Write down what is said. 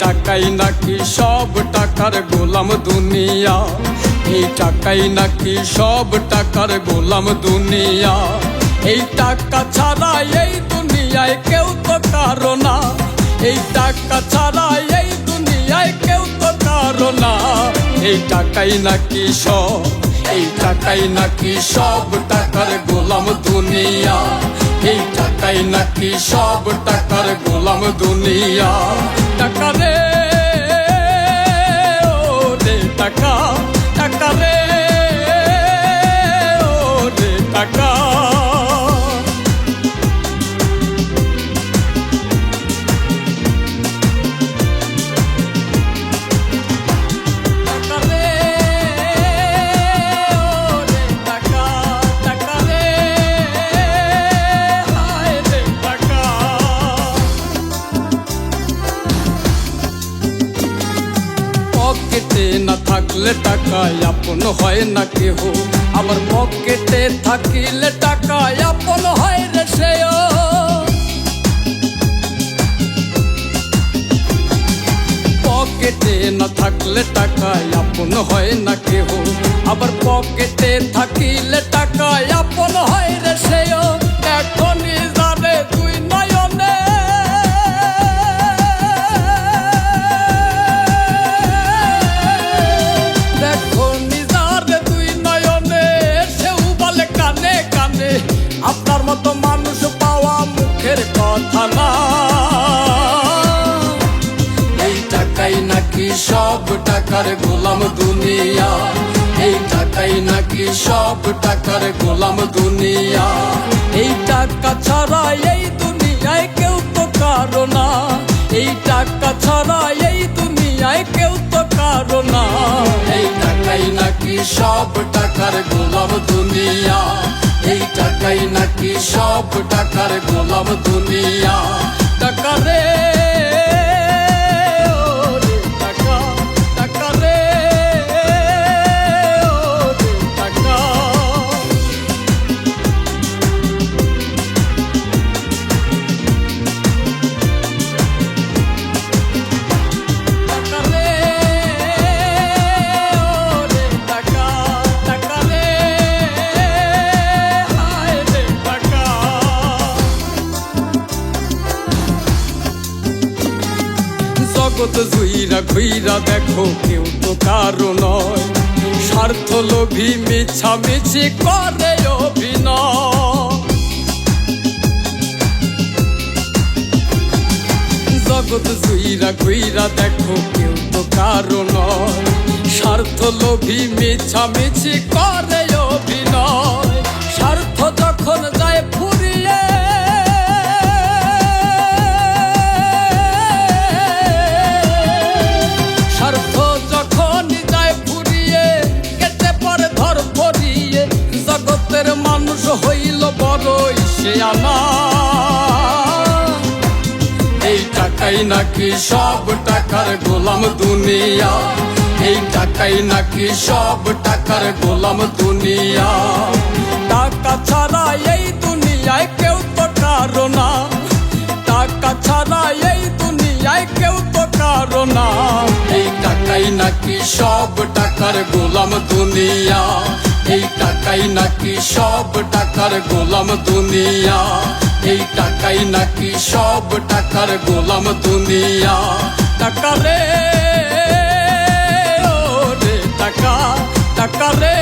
টাকাই নাকি সব টাকার গোলাম দুনিয়া, এই টাকাই নাকি সব টাকার গোলাম দুনিয়া। এই টাকা ছাড়া এই দুনিয়ায় কেউ তো কারো না, এই টাকা ছাড়া এই দুনিয়ায় কেউ তো কারো না। এই টাকাই নাকি সব, এই টাকাই নাকি সব টাকার গোলাম দুনিয়া, এই টাকাই নাকি সব টাকার গোলাম দুনিয়া। টাকা রে ও রে টাকা, টাকা রে ও রে টাকা। পকেটে না থাকলে টাকা আপন হয় না কেহ, আবার পকেটে থাকিলে টাকা আপন হয় রে সেও। পকেটে না থাকলে টাকা আপন হয় না কেহ, আবার পকেটে থাকিলে টাকা আপন হয় রে সেও। এখনই যারে দুই নয়নে আপনার মতো মানুষ পাওয়া মুখের কথা না। এই টাকাই নাকি সব টাকার গোলাম দুনিয়া, এই টাকাই নাকি সব টাকার গোলাম দুনিয়া। এই টাকা ছাড়া এই দুনিয়ায় কেউ তো কারো না, এই টাকা ছাড়া এই দুনিয়ায় কেউ তো কারো না। এই টাকাই নাকি সব টাকার গোলাম দুনিয়া, এই টাকাই নাকি সব টাকার গোলাম দুনিয়া। টাকা রে ও রে টাকা, টাকা রে ও রে টাকা। টাকা রে ও রে টাকা, টাকা রে জগৎ জুইরা ঘুইরা দেখো কেউ তো কারো নয়, স্বার্থ লোভী মিছামিছি করে অভিনয়। জগৎ জুইরা ঘুইরা দেখো কেউ তো কারো নয়, স্বার্থ লোভী মিছামিছি করে অভিনয়। স্বার্থ যখন যায় ফুরিয়ে মানুষ হইল বড়ই শেয়ানা। এই টাকাই নাকি সব টাকার গোলাম দুনিয়া, এই টাকাই নাকি সব টাকার গোলাম দুনিয়া। টাকা ছাড়া এই দুনিয়ায় কেউ তো কারো না, টাকা ছাড়া এই দুনিয়ায় কেউ তো কারো না। এই টাকাই নাকি সব টাকার গোলাম দুনিয়া, এই টাকাই নাকি সব টাকার গোলাম দুনিয়া, এই টাকাই নাকি সব টাকার গোলাম দুনিয়া। টাকা রে ও রে টাকা, টাকা রে